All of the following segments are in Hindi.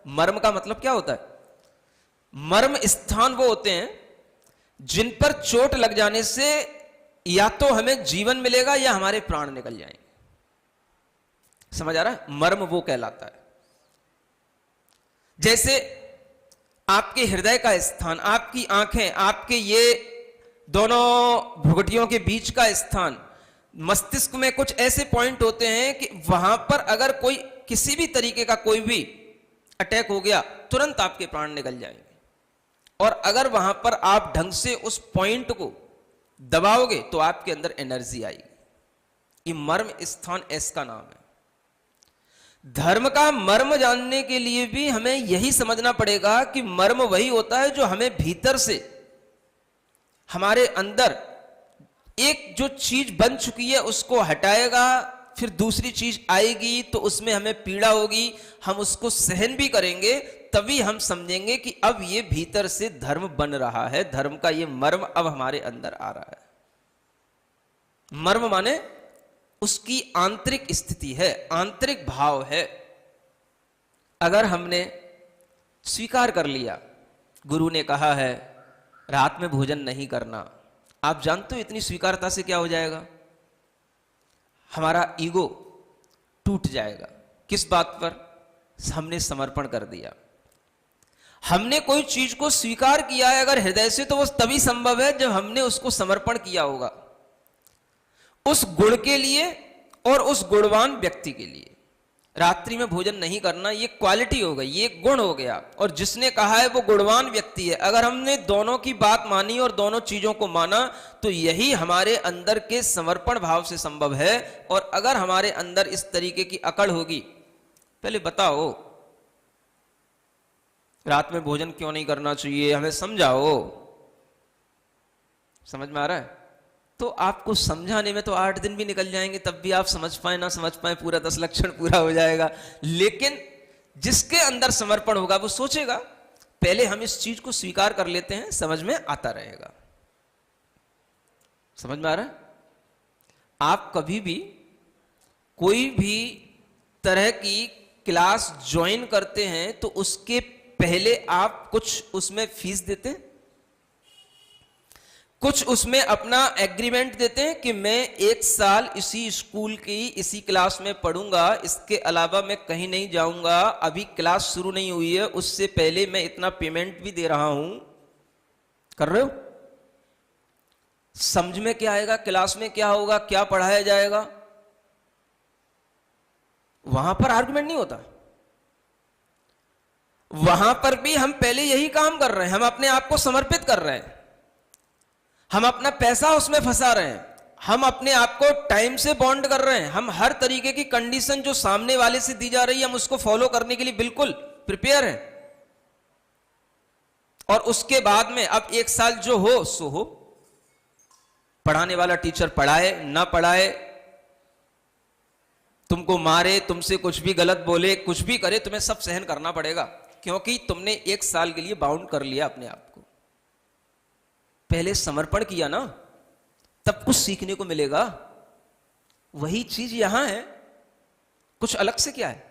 मर्म का मतलब क्या होता है? मर्म स्थान वो होते हैं जिन पर चोट लग जाने से या तो हमें जीवन मिलेगा या हमारे प्राण निकल जाएंगे। समझ आ रहा है? मर्म वो कहलाता है। जैसे आपके हृदय का स्थान, आपकी आंखें, आपके ये दोनों भुगटियों के बीच का स्थान, मस्तिष्क में कुछ ऐसे पॉइंट होते हैं कि वहां पर अगर कोई किसी भी तरीके का कोई भी अटैक हो गया, तुरंत आपके प्राण निकल जाएंगे। और अगर वहां पर आप ढंग से उस पॉइंट को दबाओगे तो आपके अंदर एनर्जी आएगी। ये मर्म स्थान इसका नाम है। धर्म का मर्म जानने के लिए भी हमें यही समझना पड़ेगा कि मर्म वही होता है जो हमें भीतर से, हमारे अंदर एक जो चीज बन चुकी है उसको हटाएगा, फिर दूसरी चीज आएगी तो उसमें हमें पीड़ा होगी, हम उसको सहन भी करेंगे, तभी हम समझेंगे कि अब ये भीतर से धर्म बन रहा है, धर्म का ये मर्म अब हमारे अंदर आ रहा है। मर्म माने उसकी आंतरिक स्थिति है, आंतरिक भाव है। अगर हमने स्वीकार कर लिया, गुरु ने कहा है रात में भोजन नहीं करना, आप जानते हो इतनी स्वीकारता से क्या हो जाएगा? हमारा ईगो टूट जाएगा। किस बात पर? हमने समर्पण कर दिया। हमने कोई चीज को स्वीकार किया है अगर हृदय से, तो वो तभी संभव है जब हमने उसको समर्पण किया होगा, उस गुण के लिए और उस गुणवान व्यक्ति के लिए। रात्रि में भोजन नहीं करना ये क्वालिटी हो गई, ये गुण हो गया, और जिसने कहा है वो गुणवान व्यक्ति है। अगर हमने दोनों की बात मानी और दोनों चीजों को माना तो यही हमारे अंदर के समर्पण भाव से संभव है। और अगर हमारे अंदर इस तरीके की अकड़ होगी, पहले बताओ रात में भोजन क्यों नहीं करना चाहिए, हमें समझाओ। समझ में आ रहा है? तो आपको समझाने में तो 8 दिन भी निकल जाएंगे, तब भी आप समझ पाए ना समझ पाए, पूरा 10 लक्षण पूरा हो जाएगा। लेकिन जिसके अंदर समर्पण होगा वो सोचेगा पहले हम इस चीज को स्वीकार कर लेते हैं, समझ में आता रहेगा। समझ में आ रहा है? आप कभी भी कोई भी तरह की क्लास ज्वाइन करते हैं तो उसके पहले आप कुछ उसमें फीस देते हैं, कुछ उसमें अपना एग्रीमेंट देते हैं कि मैं 1 साल इसी स्कूल की इसी क्लास में पढ़ूंगा, इसके अलावा मैं कहीं नहीं जाऊंगा, अभी क्लास शुरू नहीं हुई है उससे पहले मैं इतना पेमेंट भी दे रहा हूं। कर रहे हो? समझ में क्या आएगा? क्लास में क्या होगा, क्या पढ़ाया जाएगा? वहां पर आर्गुमेंट नहीं होता। वहां पर भी हम पहले यही काम कर रहे हैं, हम अपने आप को समर्पित कर रहे हैं, हम अपना पैसा उसमें फंसा रहे हैं, हम अपने आप को टाइम से बॉन्ड कर रहे हैं, हम हर तरीके की कंडीशन जो सामने वाले से दी जा रही है हम उसको फॉलो करने के लिए बिल्कुल प्रिपेयर हैं। और उसके बाद में अब 1 साल जो हो सो हो, पढ़ाने वाला टीचर पढ़ाए ना पढ़ाए, तुमको मारे, तुमसे कुछ भी गलत बोले, कुछ भी करे, तुम्हें सब सहन करना पड़ेगा, क्योंकि तुमने 1 साल के लिए बाउंड कर लिया अपने आप को। पहले समर्पण किया ना, तब कुछ सीखने को मिलेगा। वही चीज यहां है, कुछ अलग से क्या है?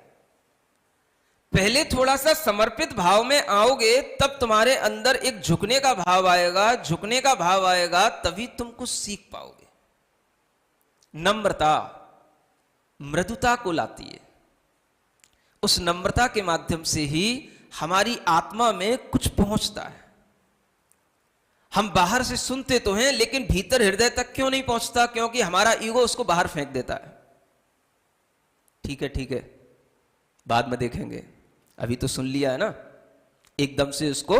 पहले थोड़ा सा समर्पित भाव में आओगे तब तुम्हारे अंदर एक झुकने का भाव आएगा, झुकने का भाव आएगा तभी तुम कुछ सीख पाओगे। नम्रता मृदुता को लाती है, उस नम्रता के माध्यम से ही हमारी आत्मा में कुछ पहुंचता है। हम बाहर से सुनते तो हैं लेकिन भीतर हृदय तक क्यों नहीं पहुंचता? क्योंकि हमारा ईगो उसको बाहर फेंक देता है। ठीक है बाद में देखेंगे, अभी तो सुन लिया है ना, एकदम से उसको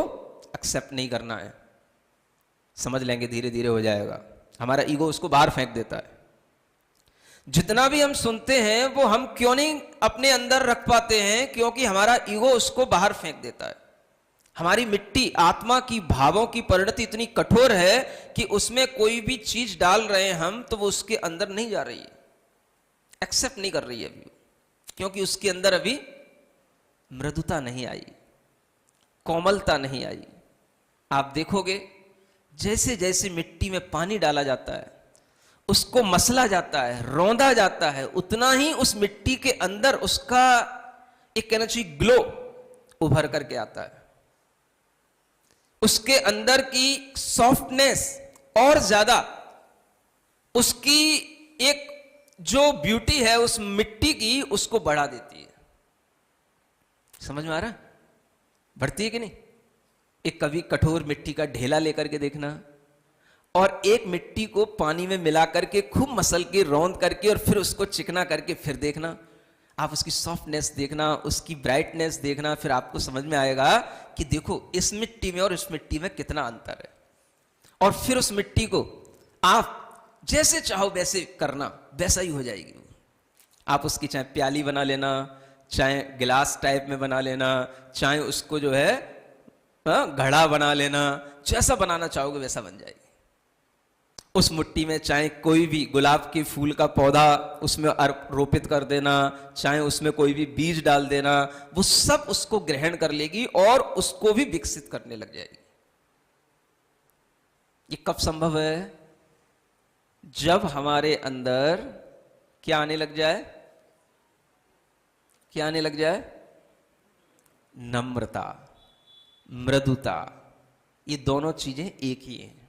एक्सेप्ट नहीं करना है, समझ लेंगे, धीरे धीरे हो जाएगा। हमारा ईगो उसको बाहर फेंक देता है। जितना भी हम सुनते हैं वो हम क्यों नहीं अपने अंदर रख पाते हैं? क्योंकि हमारा ईगो उसको बाहर फेंक देता है। हमारी मिट्टी, आत्मा की भावों की परिणति इतनी कठोर है कि उसमें कोई भी चीज डाल रहे हैं हम तो वो उसके अंदर नहीं जा रही है, एक्सेप्ट नहीं कर रही है अभी, क्योंकि उसके अंदर अभी मृदुता नहीं आई, कोमलता नहीं आई। आप देखोगे जैसे जैसे मिट्टी में पानी डाला जाता है, उसको मसला जाता है, रौंदा जाता है, उतना ही उस मिट्टी के अंदर उसका एक कहना चाहिए ग्लो, उभर करके आता है। उसके अंदर की सॉफ्टनेस और ज्यादा, उसकी एक जो ब्यूटी है उस मिट्टी की, उसको बढ़ा देती है। समझ में आ रहा? बढ़ती है कि नहीं? एक कभी कठोर मिट्टी का ढेला लेकर के देखना, और एक मिट्टी को पानी में मिला करके खूब मसल के रौंद करके और फिर उसको चिकना करके फिर देखना, आप उसकी सॉफ्टनेस देखना, उसकी ब्राइटनेस देखना, फिर आपको समझ में आएगा कि देखो इस मिट्टी में और इस मिट्टी में कितना अंतर है। और फिर उस मिट्टी को आप जैसे चाहो वैसे करना, वैसा ही हो जाएगी। आप उसकी चाहे प्याली बना लेना, चाहे गिलास टाइप में बना लेना, चाहे उसको जो है घड़ा बना लेना, जैसा बनाना चाहोगे वैसा बन जाएगी। उस मिट्टी में चाहे कोई भी गुलाब के फूल का पौधा उसमें रोपित कर देना, चाहे उसमें कोई भी बीज डाल देना, वो सब उसको ग्रहण कर लेगी और उसको भी विकसित करने लग जाएगी। ये कब संभव है? जब हमारे अंदर क्या आने लग जाए? क्या आने लग जाए? नम्रता, मृदुता। ये दोनों चीजें एक ही हैं।